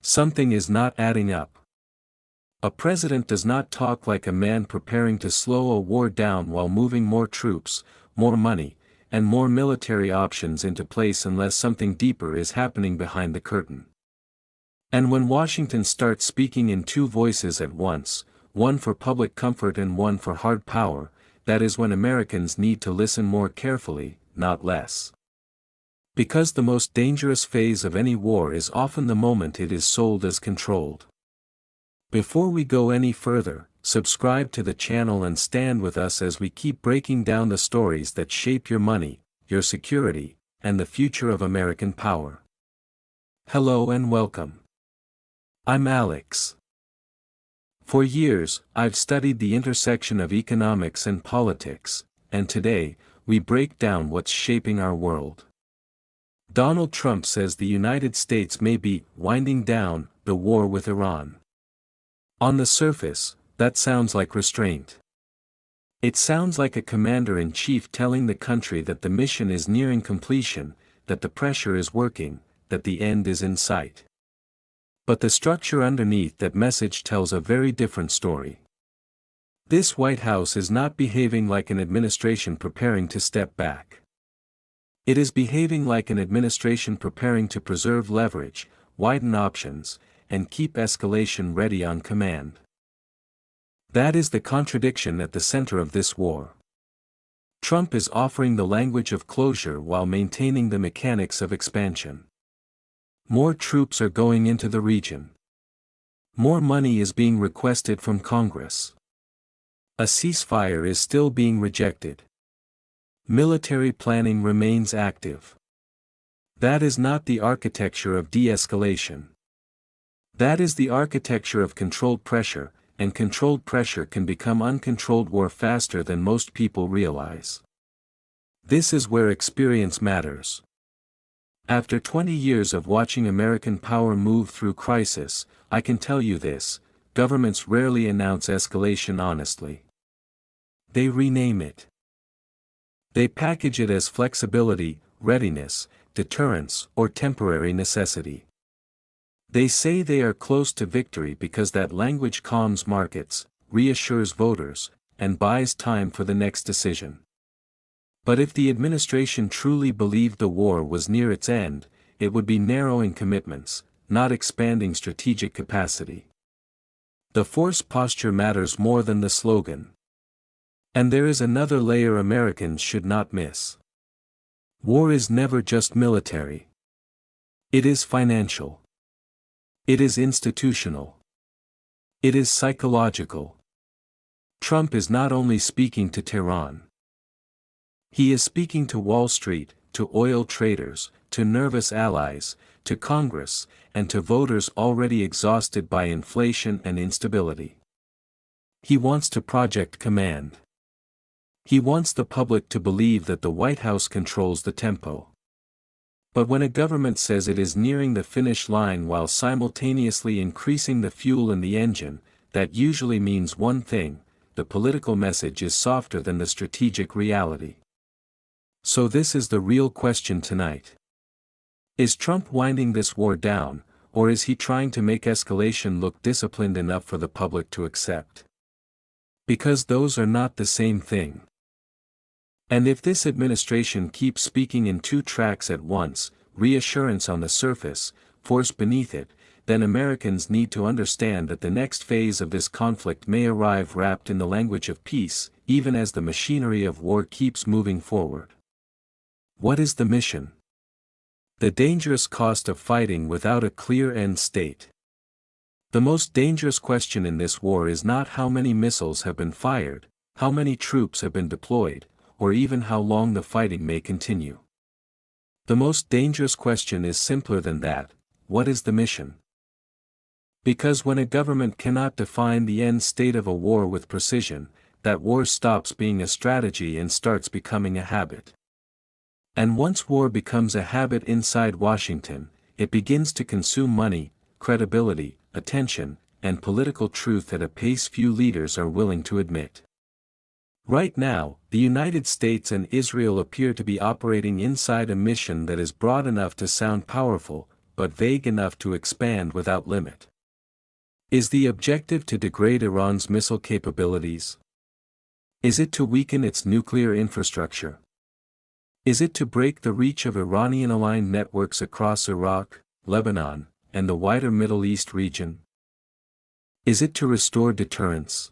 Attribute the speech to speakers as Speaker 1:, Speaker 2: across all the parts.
Speaker 1: Something is not adding up. A president does not talk like a man preparing to slow a war down while moving more troops, more money, and more military options into place unless something deeper is happening behind the curtain. And when Washington starts speaking in two voices at once, one for public comfort and one for hard power, that is when Americans need to listen more carefully, not less. Because the most dangerous phase of any war is often the moment it is sold as controlled. Before we go any further, subscribe to the channel and stand with us as we keep breaking down the stories that shape your money, your security, and the future of American power. Hello and welcome. I'm Alex. For years, I've studied the intersection of economics and politics, and today, we break down what's shaping our world. Donald Trump says the United States may be winding down the war with Iran. On the surface, that sounds like restraint. It sounds like a commander-in-chief telling the country that the mission is nearing completion, that the pressure is working, that the end is in sight. But the structure underneath that message tells a very different story. This White House is not behaving like an administration preparing to step back. It is behaving like an administration preparing to preserve leverage, widen options, and keep escalation ready on command. That is the contradiction at the center of this war. Trump is offering the language of closure while maintaining the mechanics of expansion. More troops are going into the region. More money is being requested from Congress. A ceasefire is still being rejected. Military planning remains active. That is not the architecture of de-escalation. That is the architecture of controlled pressure, and controlled pressure can become uncontrolled war faster than most people realize. This is where experience matters. After 20 years of watching American power move through crisis, I can tell you this: governments rarely announce escalation honestly. They rename it. They package it as flexibility, readiness, deterrence, or temporary necessity. They say they are close to victory because that language calms markets, reassures voters, and buys time for the next decision. But if the administration truly believed the war was near its end, it would be narrowing commitments, not expanding strategic capacity. The force posture matters more than the slogan. And there is another layer Americans should not miss. War is never just military. It is financial. It is institutional. It is psychological. Trump is not only speaking to Tehran. He is speaking to Wall Street, to oil traders, to nervous allies, to Congress, and to voters already exhausted by inflation and instability. He wants to project command. He wants the public to believe that the White House controls the tempo. But when a government says it is nearing the finish line while simultaneously increasing the fuel in the engine, that usually means one thing: the political message is softer than the strategic reality. So this is the real question tonight. Is Trump winding this war down, or is he trying to make escalation look disciplined enough for the public to accept? Because those are not the same thing. And if this administration keeps speaking in two tracks at once, reassurance on the surface, force beneath it, then Americans need to understand that the next phase of this conflict may arrive wrapped in the language of peace, even as the machinery of war keeps moving forward. What is the mission? The dangerous cost of fighting without a clear end state. The most dangerous question in this war is not how many missiles have been fired, how many troops have been deployed, or even how long the fighting may continue. The most dangerous question is simpler than that: what is the mission? Because when a government cannot define the end state of a war with precision, that war stops being a strategy and starts becoming a habit. And once war becomes a habit inside Washington, it begins to consume money, credibility, attention, and political truth at a pace few leaders are willing to admit. Right now, the United States and Israel appear to be operating inside a mission that is broad enough to sound powerful, but vague enough to expand without limit. Is the objective to degrade Iran's missile capabilities? Is it to weaken its nuclear infrastructure? Is it to break the reach of Iranian-aligned networks across Iraq, Lebanon, and the wider Middle East region? Is it to restore deterrence?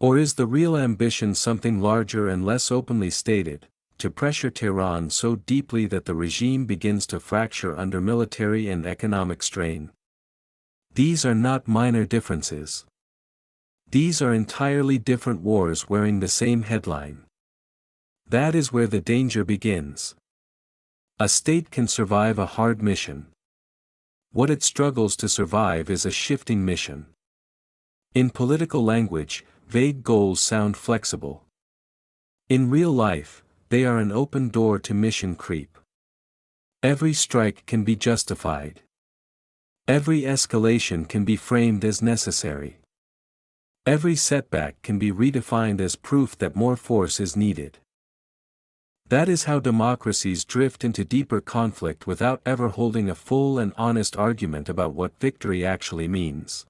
Speaker 1: Or is the real ambition something larger and less openly stated, to pressure Tehran so deeply that the regime begins to fracture under military and economic strain? These are not minor differences. These are entirely different wars wearing the same headline. That is where the danger begins. A state can survive a hard mission. What it struggles to survive is a shifting mission. In political language, vague goals sound flexible. In real life, they are an open door to mission creep. Every strike can be justified. Every escalation can be framed as necessary. Every setback can be redefined as proof that more force is needed. That is how democracies drift into deeper conflict without ever holding a full and honest argument about what victory actually means.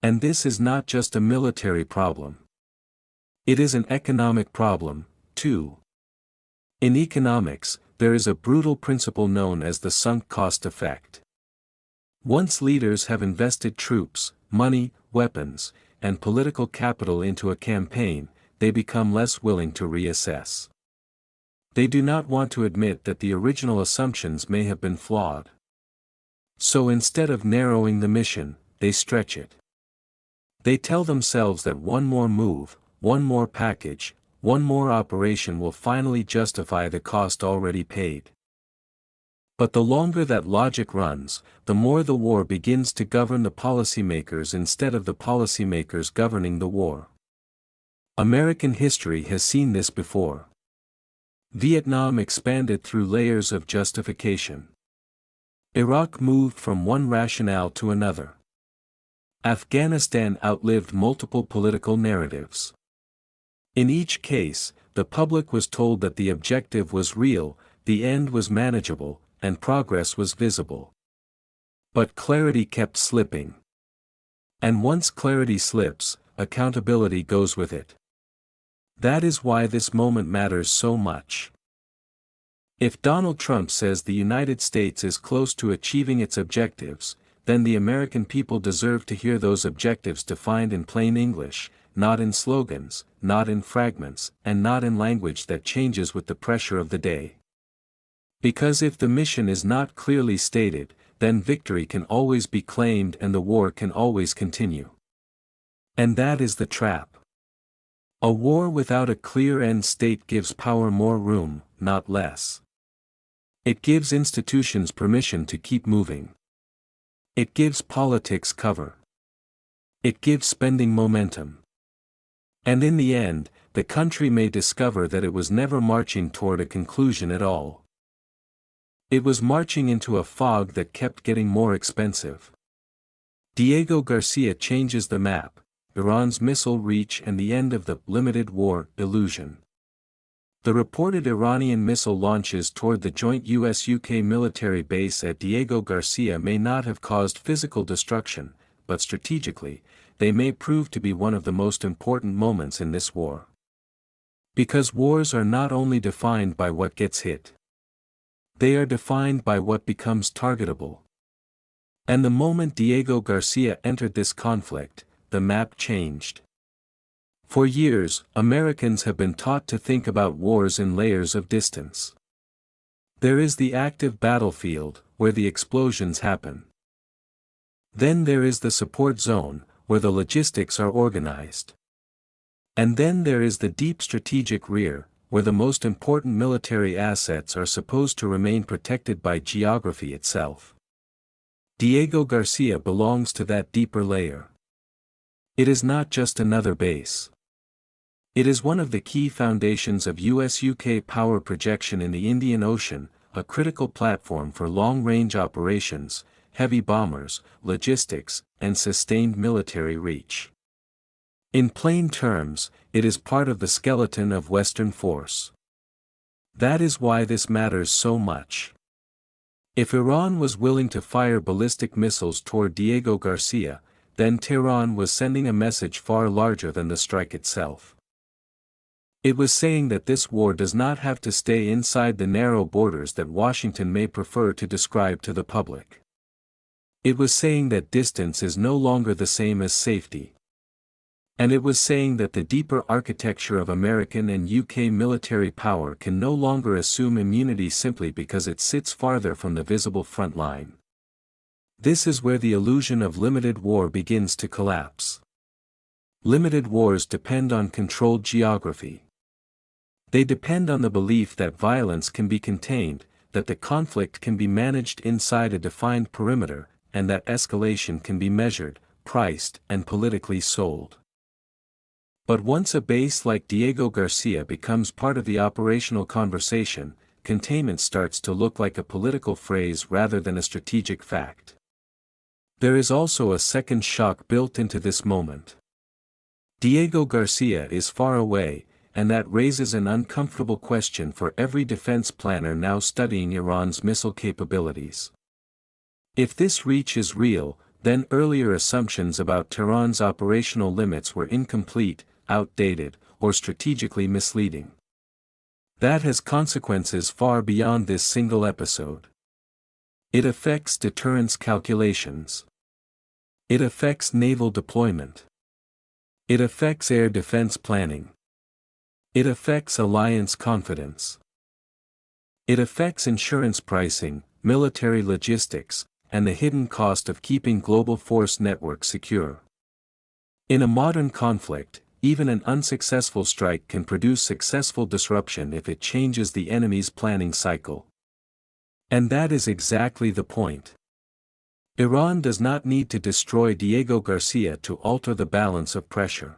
Speaker 1: And this is not just a military problem. It is an economic problem, too. In economics, there is a brutal principle known as the sunk cost effect. Once leaders have invested troops, money, weapons, and political capital into a campaign, they become less willing to reassess. They do not want to admit that the original assumptions may have been flawed. So instead of narrowing the mission, they stretch it. They tell themselves that one more move, one more package, one more operation will finally justify the cost already paid. But the longer that logic runs, the more the war begins to govern the policymakers instead of the policymakers governing the war. American history has seen this before. Vietnam expanded through layers of justification. Iraq moved from one rationale to another. Afghanistan outlived multiple political narratives. In each case, the public was told that the objective was real, the end was manageable, and progress was visible. But clarity kept slipping. And once clarity slips, accountability goes with it. That is why this moment matters so much. If Donald Trump says the United States is close to achieving its objectives, then the American people deserve to hear those objectives defined in plain English, not in slogans, not in fragments, and not in language that changes with the pressure of the day. Because if the mission is not clearly stated, then victory can always be claimed and the war can always continue. And that is the trap. A war without a clear end state gives power more room, not less. It gives institutions permission to keep moving. It gives politics cover. It gives spending momentum. And in the end, the country may discover that it was never marching toward a conclusion at all. It was marching into a fog that kept getting more expensive. Diego Garcia changes the map, Iran's missile reach and the end of the limited war illusion. The reported Iranian missile launches toward the joint US-UK military base at Diego Garcia may not have caused physical destruction, but strategically, they may prove to be one of the most important moments in this war. Because wars are not only defined by what gets hit. They are defined by what becomes targetable. And the moment Diego Garcia entered this conflict, the map changed. For years, Americans have been taught to think about wars in layers of distance. There is the active battlefield, where the explosions happen. Then there is the support zone, where the logistics are organized. And then there is the deep strategic rear, where the most important military assets are supposed to remain protected by geography itself. Diego Garcia belongs to that deeper layer. It is not just another base. It is one of the key foundations of US-UK power projection in the Indian Ocean, a critical platform for long-range operations, heavy bombers, logistics, and sustained military reach. In plain terms, it is part of the skeleton of Western force. That is why this matters so much. If Iran was willing to fire ballistic missiles toward Diego Garcia, then Tehran was sending a message far larger than the strike itself. It was saying that this war does not have to stay inside the narrow borders that Washington may prefer to describe to the public. It was saying that distance is no longer the same as safety. And it was saying that the deeper architecture of American and UK military power can no longer assume immunity simply because it sits farther from the visible front line. This is where the illusion of limited war begins to collapse. Limited wars depend on controlled geography. They depend on the belief that violence can be contained, that the conflict can be managed inside a defined perimeter, and that escalation can be measured, priced, and politically sold. But once a base like Diego Garcia becomes part of the operational conversation, containment starts to look like a political phrase rather than a strategic fact. There is also a second shock built into this moment. Diego Garcia is far away, and that raises an uncomfortable question for every defense planner now studying Iran's missile capabilities. If this reach is real, then earlier assumptions about Tehran's operational limits were incomplete, outdated, or strategically misleading. That has consequences far beyond this single episode. It affects deterrence calculations. It affects naval deployment. It affects air defense planning. It affects alliance confidence. It affects insurance pricing, military logistics, and the hidden cost of keeping global force networks secure. In a modern conflict, even an unsuccessful strike can produce successful disruption if it changes the enemy's planning cycle. And that is exactly the point. Iran does not need to destroy Diego Garcia to alter the balance of pressure.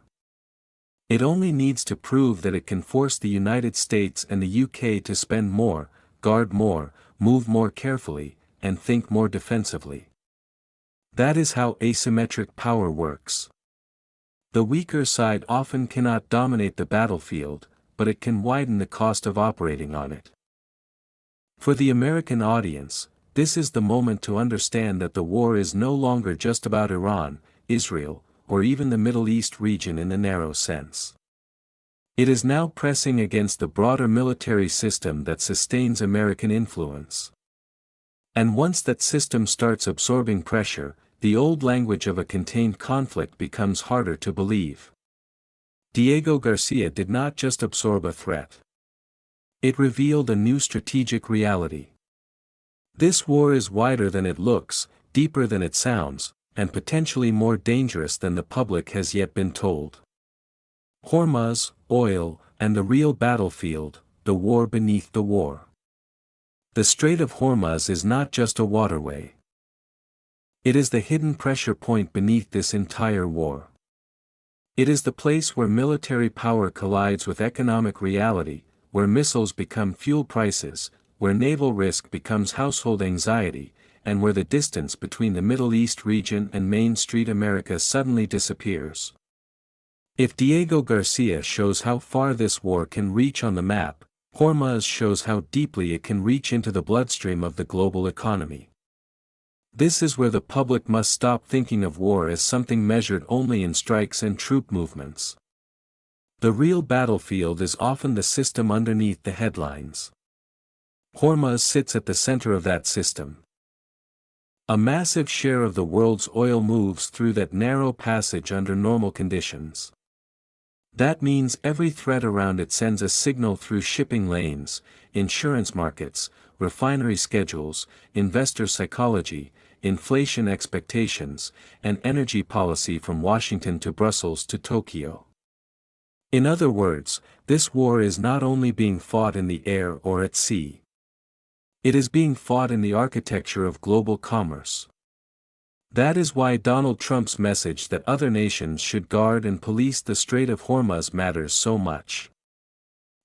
Speaker 1: It only needs to prove that it can force the United States and the UK to spend more, guard more, move more carefully, and think more defensively. That is how asymmetric power works. The weaker side often cannot dominate the battlefield, but it can widen the cost of operating on it. For the American audience, this is the moment to understand that the war is no longer just about Iran, Israel, or even the Middle East region in the narrow sense. It is now pressing against the broader military system that sustains American influence. And once that system starts absorbing pressure, the old language of a contained conflict becomes harder to believe. Diego Garcia did not just absorb a threat. It revealed a new strategic reality. This war is wider than it looks, deeper than it sounds, and potentially more dangerous than the public has yet been told. Hormuz, oil, and the real battlefield, the war beneath the war. The Strait of Hormuz is not just a waterway. It is the hidden pressure point beneath this entire war. It is the place where military power collides with economic reality, where missiles become fuel prices, where naval risk becomes household anxiety, and where the distance between the Middle East region and Main Street America suddenly disappears. If Diego Garcia shows how far this war can reach on the map, Hormuz shows how deeply it can reach into the bloodstream of the global economy. This is where the public must stop thinking of war as something measured only in strikes and troop movements. The real battlefield is often the system underneath the headlines. Hormuz sits at the center of that system. A massive share of the world's oil moves through that narrow passage under normal conditions. That means every threat around it sends a signal through shipping lanes, insurance markets, refinery schedules, investor psychology, inflation expectations, and energy policy from Washington to Brussels to Tokyo. In other words, this war is not only being fought in the air or at sea. It is being fought in the architecture of global commerce. That is why Donald Trump's message that other nations should guard and police the Strait of Hormuz matters so much.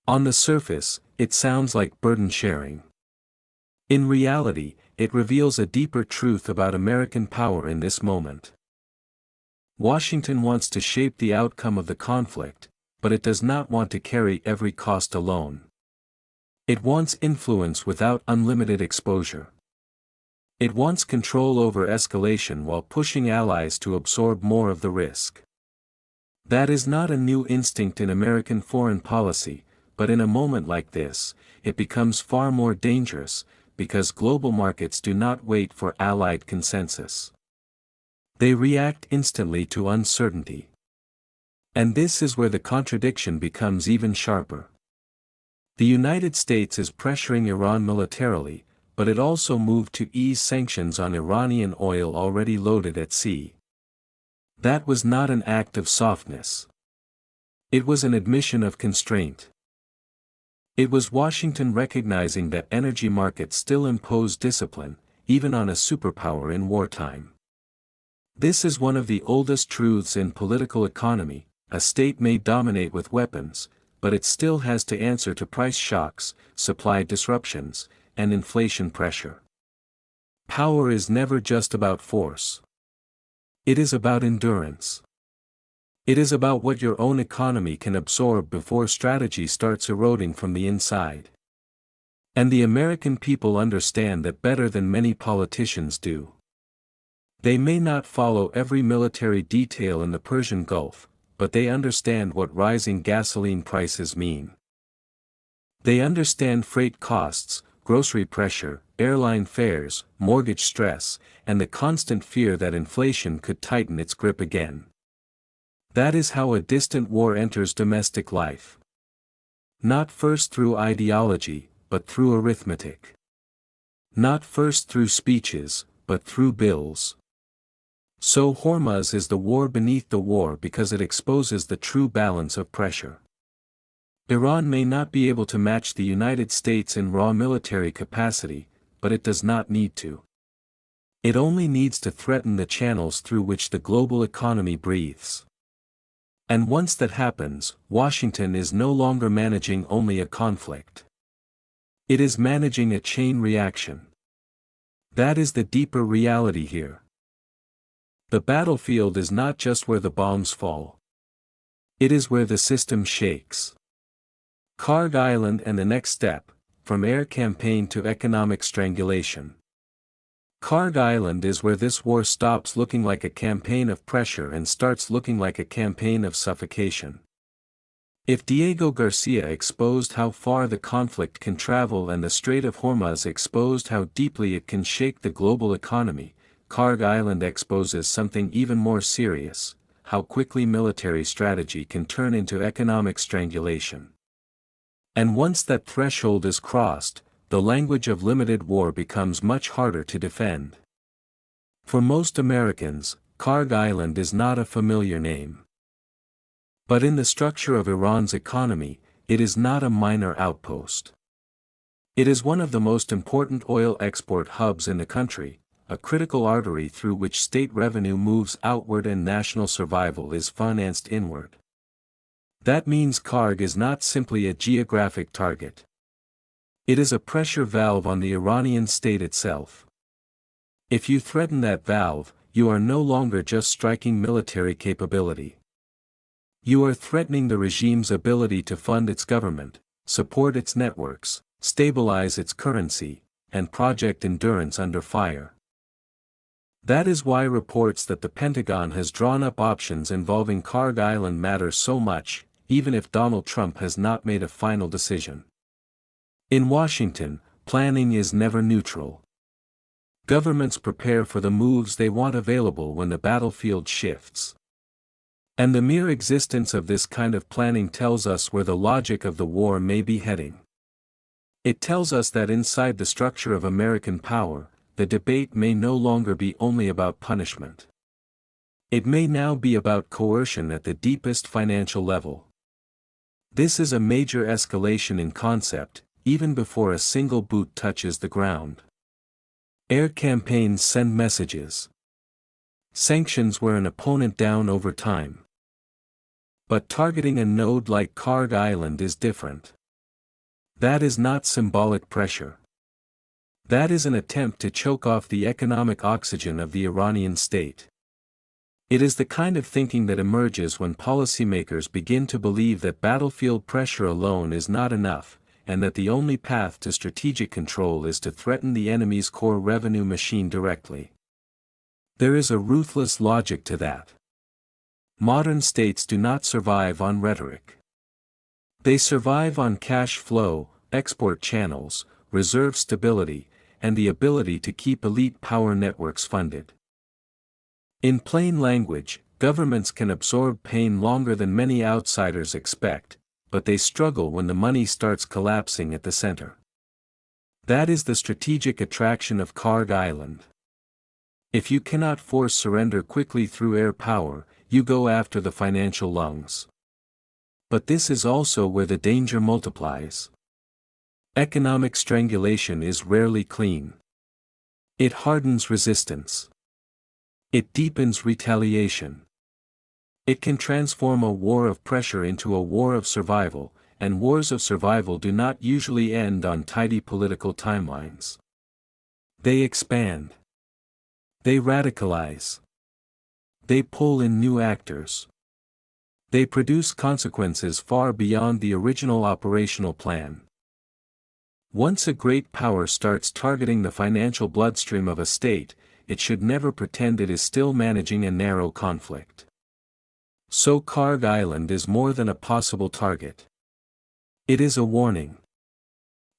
Speaker 1: On the surface, it sounds like burden sharing. In reality, it reveals a deeper truth about American power in this moment. Washington wants to shape the outcome of the conflict, but it does not want to carry every cost alone. It wants influence without unlimited exposure. It wants control over escalation while pushing allies to absorb more of the risk. That is not a new instinct in American foreign policy, but in a moment like this, it becomes far more dangerous, because global markets do not wait for allied consensus. They react instantly to uncertainty. And this is where the contradiction becomes even sharper. The United States is pressuring Iran militarily, but it also moved to ease sanctions on Iranian oil already loaded at sea. That was not an act of softness. It was an admission of constraint. It was Washington recognizing that energy markets still impose discipline, even on a superpower in wartime. This is one of the oldest truths in political economy: a state may dominate with weapons, but it still has to answer to price shocks, supply disruptions, and inflation pressure. Power is never just about force. It is about endurance. It is about what your own economy can absorb before strategy starts eroding from the inside. And the American people understand that better than many politicians do. They may not follow every military detail in the Persian Gulf, but they understand what rising gasoline prices mean. They understand freight costs, grocery pressure, airline fares, mortgage stress, and the constant fear that inflation could tighten its grip again. That is how a distant war enters domestic life. Not first through ideology, but through arithmetic. Not first through speeches, but through bills. So Hormuz is the war beneath the war because it exposes the true balance of pressure. Iran may not be able to match the United States in raw military capacity, but it does not need to. It only needs to threaten the channels through which the global economy breathes. And once that happens, Washington is no longer managing only a conflict. It is managing a chain reaction. That is the deeper reality here. The battlefield is not just where the bombs fall. It is where the system shakes. Kharg Island and the next step, from air campaign to economic strangulation. Kharg Island is where this war stops looking like a campaign of pressure and starts looking like a campaign of suffocation. If Diego Garcia exposed how far the conflict can travel and the Strait of Hormuz exposed how deeply it can shake the global economy, Kharg Island exposes something even more serious: how quickly military strategy can turn into economic strangulation. And once that threshold is crossed, the language of limited war becomes much harder to defend. For most Americans, Kharg Island is not a familiar name. But in the structure of Iran's economy, it is not a minor outpost. It is one of the most important oil export hubs in the country, a critical artery through which state revenue moves outward and national survival is financed inward. That means Kharg is not simply a geographic target. It is a pressure valve on the Iranian state itself. If you threaten that valve, you are no longer just striking military capability. You are threatening the regime's ability to fund its government, support its networks, stabilize its currency, and project endurance under fire. That is why reports that the Pentagon has drawn up options involving Kharg Island matter so much, even if Donald Trump has not made a final decision. In Washington, planning is never neutral. Governments prepare for the moves they want available when the battlefield shifts. And the mere existence of this kind of planning tells us where the logic of the war may be heading. It tells us that inside the structure of American power, the debate may no longer be only about punishment. It may now be about coercion at the deepest financial level. This is a major escalation in concept, even before a single boot touches the ground. Air campaigns send messages. Sanctions wear an opponent down over time. But targeting a node like Kharg Island is different. That is not symbolic pressure. That is an attempt to choke off the economic oxygen of the Iranian state. It is the kind of thinking that emerges when policymakers begin to believe that battlefield pressure alone is not enough, and that the only path to strategic control is to threaten the enemy's core revenue machine directly. There is a ruthless logic to that. Modern states do not survive on rhetoric. They survive on cash flow, export channels, reserve stability, and the ability to keep elite power networks funded. In plain language, governments can absorb pain longer than many outsiders expect, but they struggle when the money starts collapsing at the center. That is the strategic attraction of Kharg Island. If you cannot force surrender quickly through air power, you go after the financial lungs. But this is also where the danger multiplies. Economic strangulation is rarely clean. It hardens resistance. It deepens retaliation. It can transform a war of pressure into a war of survival, and wars of survival do not usually end on tidy political timelines. They expand. They radicalize. They pull in new actors. They produce consequences far beyond the original operational plan. Once a great power starts targeting the financial bloodstream of a state, it should never pretend it is still managing a narrow conflict. So Kharg Island is more than a possible target. It is a warning.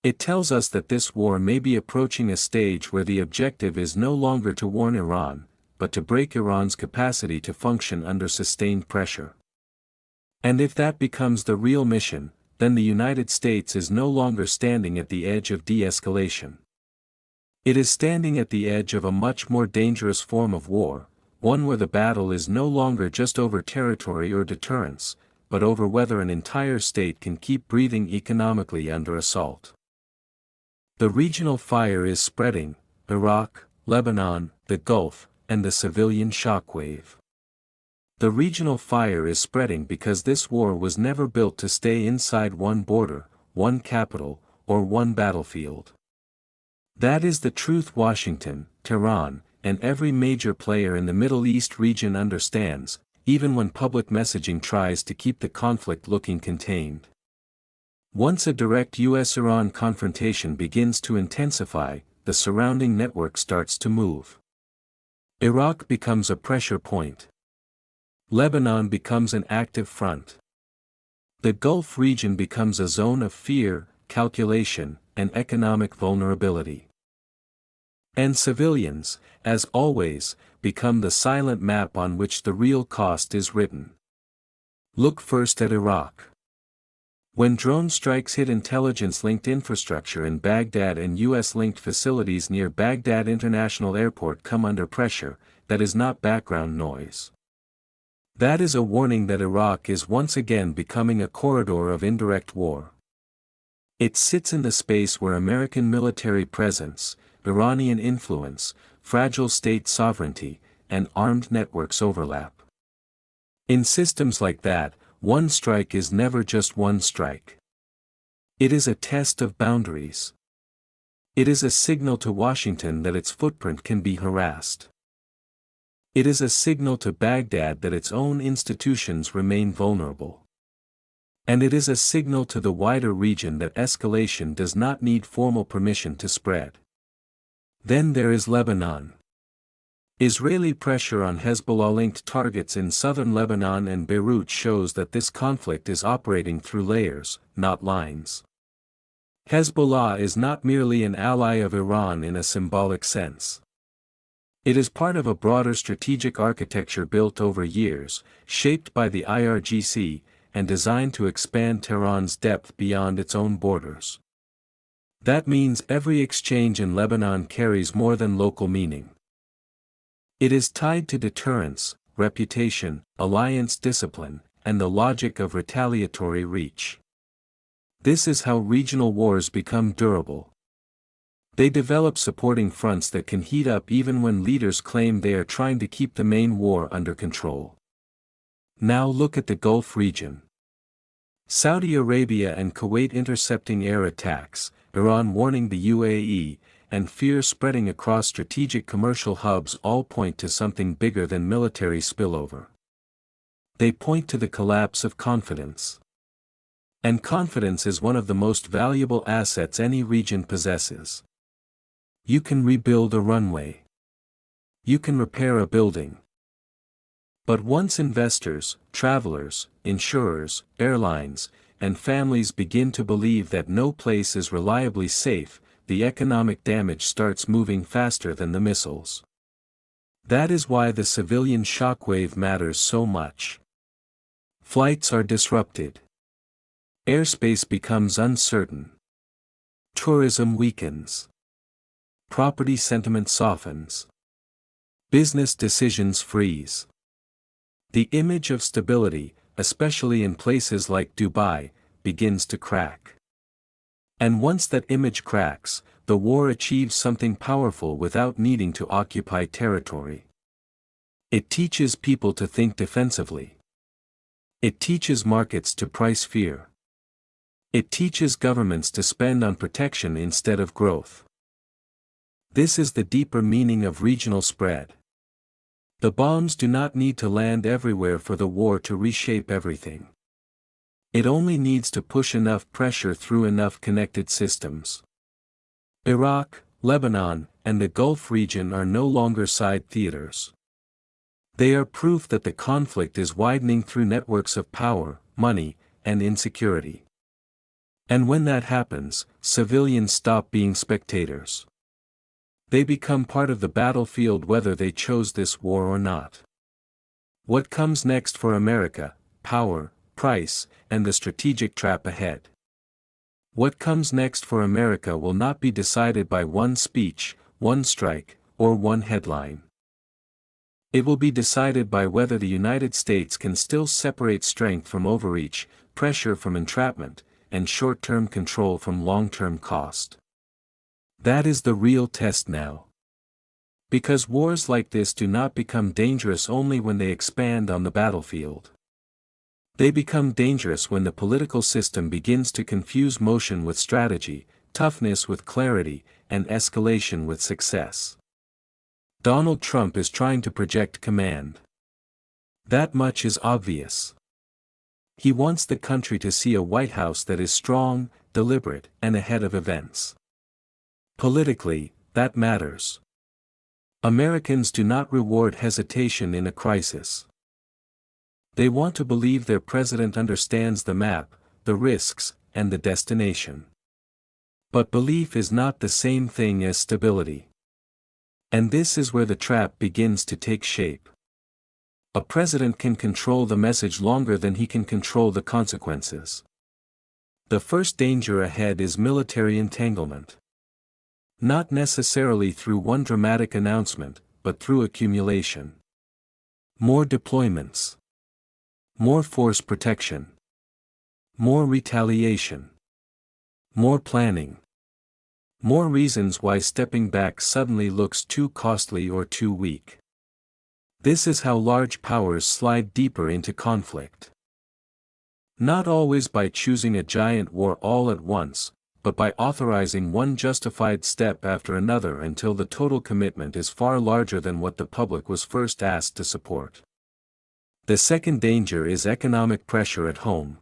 Speaker 1: It tells us that this war may be approaching a stage where the objective is no longer to warn Iran, but to break Iran's capacity to function under sustained pressure. And if that becomes the real mission, then the United States is no longer standing at the edge of de-escalation. It is standing at the edge of a much more dangerous form of war, one where the battle is no longer just over territory or deterrence, but over whether an entire state can keep breathing economically under assault. The regional fire is spreading: Iraq, Lebanon, the Gulf, and the civilian shockwave. The regional fire is spreading because this war was never built to stay inside one border, one capital, or one battlefield. That is the truth Washington, Tehran, and every major player in the Middle East region understands, even when public messaging tries to keep the conflict looking contained. Once a direct US-Iran confrontation begins to intensify, the surrounding network starts to move. Iraq becomes a pressure point. Lebanon becomes an active front. The Gulf region becomes a zone of fear, calculation, and economic vulnerability. And civilians, as always, become the silent map on which the real cost is written. Look first at Iraq. When drone strikes hit intelligence-linked infrastructure in Baghdad and US-linked facilities near Baghdad International Airport come under pressure, that is not background noise. That is a warning that Iraq is once again becoming a corridor of indirect war. It sits in the space where American military presence, Iranian influence, fragile state sovereignty, and armed networks overlap. In systems like that, one strike is never just one strike. It is a test of boundaries. It is a signal to Washington that its footprint can be harassed. It is a signal to Baghdad that its own institutions remain vulnerable. And it is a signal to the wider region that escalation does not need formal permission to spread. Then there is Lebanon. Israeli pressure on Hezbollah-linked targets in southern Lebanon and Beirut shows that this conflict is operating through layers, not lines. Hezbollah is not merely an ally of Iran in a symbolic sense. It is part of a broader strategic architecture built over years, shaped by the IRGC, and designed to expand Tehran's depth beyond its own borders. That means every exchange in Lebanon carries more than local meaning. It is tied to deterrence, reputation, alliance discipline, and the logic of retaliatory reach. This is how regional wars become durable. They develop supporting fronts that can heat up even when leaders claim they are trying to keep the main war under control. Now look at the Gulf region. Saudi Arabia and Kuwait intercepting air attacks, Iran warning the UAE, and fear spreading across strategic commercial hubs all point to something bigger than military spillover. They point to the collapse of confidence. And confidence is one of the most valuable assets any region possesses. You can rebuild a runway. You can repair a building. But once investors, travelers, insurers, airlines, and families begin to believe that no place is reliably safe, the economic damage starts moving faster than the missiles. That is why the civilian shockwave matters so much. Flights are disrupted. Airspace becomes uncertain. Tourism weakens. Property sentiment softens. Business decisions freeze. The image of stability, especially in places like Dubai, begins to crack. And once that image cracks, the war achieves something powerful without needing to occupy territory. It teaches people to think defensively. It teaches markets to price fear. It teaches governments to spend on protection instead of growth. This is the deeper meaning of regional spread. The bombs do not need to land everywhere for the war to reshape everything. It only needs to push enough pressure through enough connected systems. Iraq, Lebanon, and the Gulf region are no longer side theaters. They are proof that the conflict is widening through networks of power, money, and insecurity. And when that happens, civilians stop being spectators. They become part of the battlefield whether they chose this war or not. What comes next for America? Power, price, and the strategic trap ahead. What comes next for America will not be decided by one speech, one strike, or one headline. It will be decided by whether the United States can still separate strength from overreach, pressure from entrapment, and short-term control from long-term cost. That is the real test now. Because wars like this do not become dangerous only when they expand on the battlefield. They become dangerous when the political system begins to confuse motion with strategy, toughness with clarity, and escalation with success. Donald Trump is trying to project command. That much is obvious. He wants the country to see a White House that is strong, deliberate, and ahead of events. Politically, that matters. Americans do not reward hesitation in a crisis. They want to believe their president understands the map, the risks, and the destination. But belief is not the same thing as stability. And this is where the trap begins to take shape. A president can control the message longer than he can control the consequences. The first danger ahead is military entanglement. Not necessarily through one dramatic announcement, but through accumulation. More deployments. More force protection. More retaliation. More planning. More reasons why stepping back suddenly looks too costly or too weak. This is how large powers slide deeper into conflict. Not always by choosing a giant war all at once, but by authorizing one justified step after another until the total commitment is far larger than what the public was first asked to support. The second danger is economic pressure at home.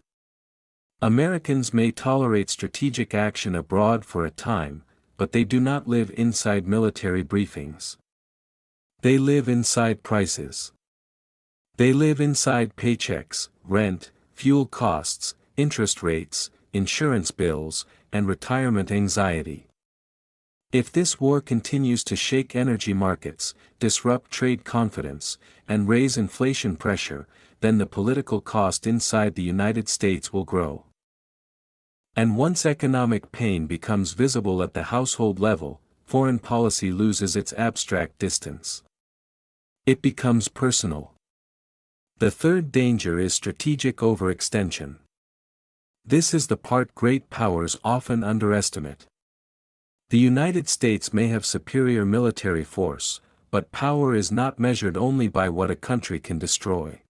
Speaker 1: Americans may tolerate strategic action abroad for a time, but they do not live inside military briefings. They live inside prices. They live inside paychecks, rent, fuel costs, interest rates, insurance bills, and retirement anxiety. If this war continues to shake energy markets, disrupt trade confidence, and raise inflation pressure, then the political cost inside the United States will grow. And once economic pain becomes visible at the household level, foreign policy loses its abstract distance. It becomes personal. The third danger is strategic overextension. This is the part great powers often underestimate. The United States may have superior military force, but power is not measured only by what a country can destroy.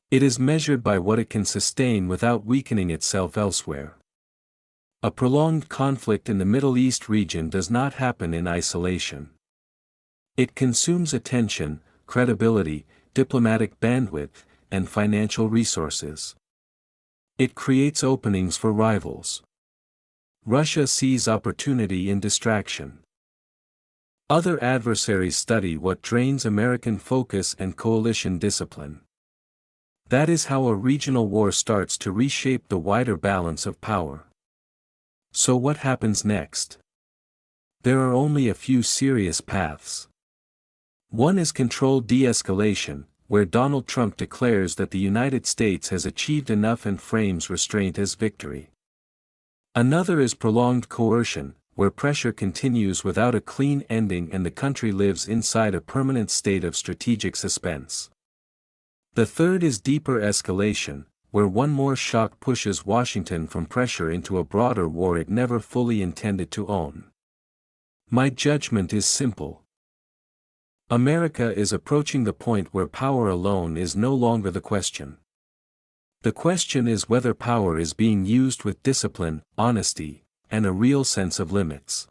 Speaker 1: It is measured by what it can sustain without weakening itself elsewhere. A prolonged conflict in the Middle East region does not happen in isolation. It consumes attention, credibility, diplomatic bandwidth, and financial resources. It creates openings for rivals. Russia sees opportunity in distraction. Other adversaries study what drains American focus and coalition discipline. That is how a regional war starts to reshape the wider balance of power. So what happens next? There are only a few serious paths. One is controlled de-escalation, where Donald Trump declares that the United States has achieved enough and frames restraint as victory. Another is prolonged coercion, where pressure continues without a clean ending and the country lives inside a permanent state of strategic suspense. The third is deeper escalation, where one more shock pushes Washington from pressure into a broader war it never fully intended to own. My judgment is simple. America is approaching the point where power alone is no longer the question. The question is whether power is being used with discipline, honesty, and a real sense of limits.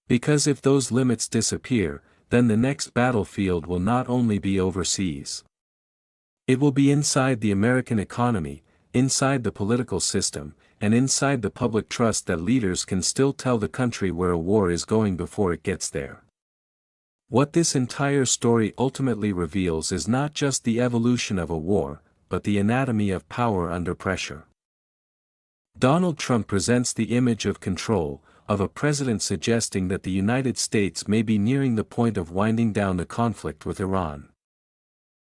Speaker 1: Because if those limits disappear, then the next battlefield will not only be overseas. It will be inside the American economy, inside the political system, and inside the public trust that leaders can still tell the country where a war is going before it gets there. What this entire story ultimately reveals is not just the evolution of a war, but the anatomy of power under pressure. Donald Trump presents the image of control, of a president suggesting that the United States may be nearing the point of winding down the conflict with Iran.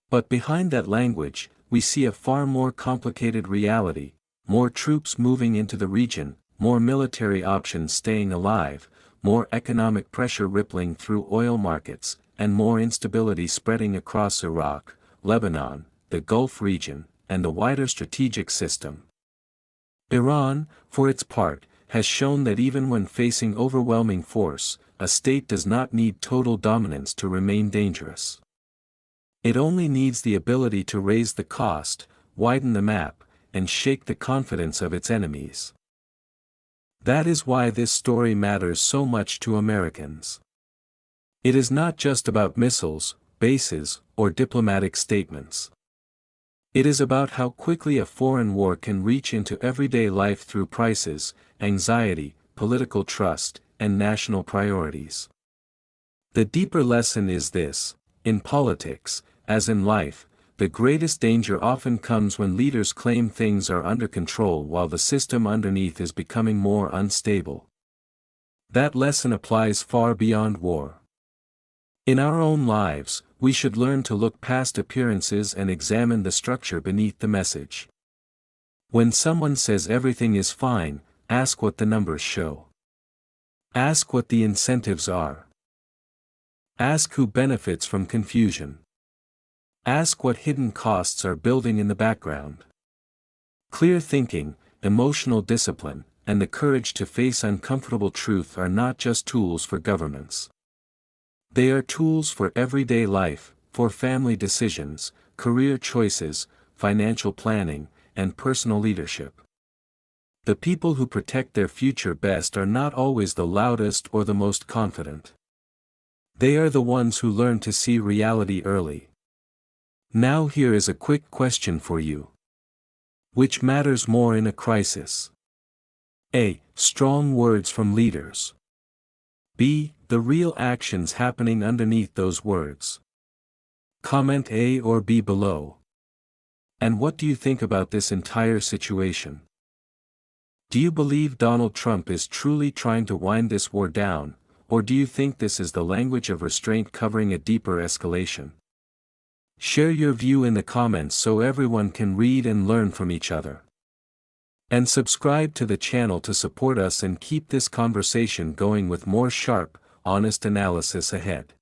Speaker 1: But behind that language, we see a far more complicated reality: more troops moving into the region, more military options staying alive, more economic pressure rippling through oil markets, and more instability spreading across Iraq, Lebanon, the Gulf region, and the wider strategic system. Iran, for its part, has shown that even when facing overwhelming force, a state does not need total dominance to remain dangerous. It only needs the ability to raise the cost, widen the map, and shake the confidence of its enemies. That is why this story matters so much to Americans. It is not just about missiles, bases, or diplomatic statements. It is about how quickly a foreign war can reach into everyday life through prices, anxiety, political trust, and national priorities. The deeper lesson is this: in politics, as in life, the greatest danger often comes when leaders claim things are under control while the system underneath is becoming more unstable. That lesson applies far beyond war. In our own lives, we should learn to look past appearances and examine the structure beneath the message. When someone says everything is fine, ask what the numbers show. Ask what the incentives are. Ask who benefits from confusion. Ask what hidden costs are building in the background. Clear thinking, emotional discipline, and the courage to face uncomfortable truth are not just tools for governments. They are tools for everyday life, for family decisions, career choices, financial planning, and personal leadership. The people who protect their future best are not always the loudest or the most confident. They are the ones who learn to see reality early. Now here is a quick question for you. Which matters more in a crisis? A. Strong words from leaders. B. The real actions happening underneath those words. Comment A or B below. And what do you think about this entire situation? Do you believe Donald Trump is truly trying to wind this war down, or do you think this is the language of restraint covering a deeper escalation? Share your view in the comments so everyone can read and learn from each other. And subscribe to the channel to support us and keep this conversation going with more sharp, honest analysis ahead.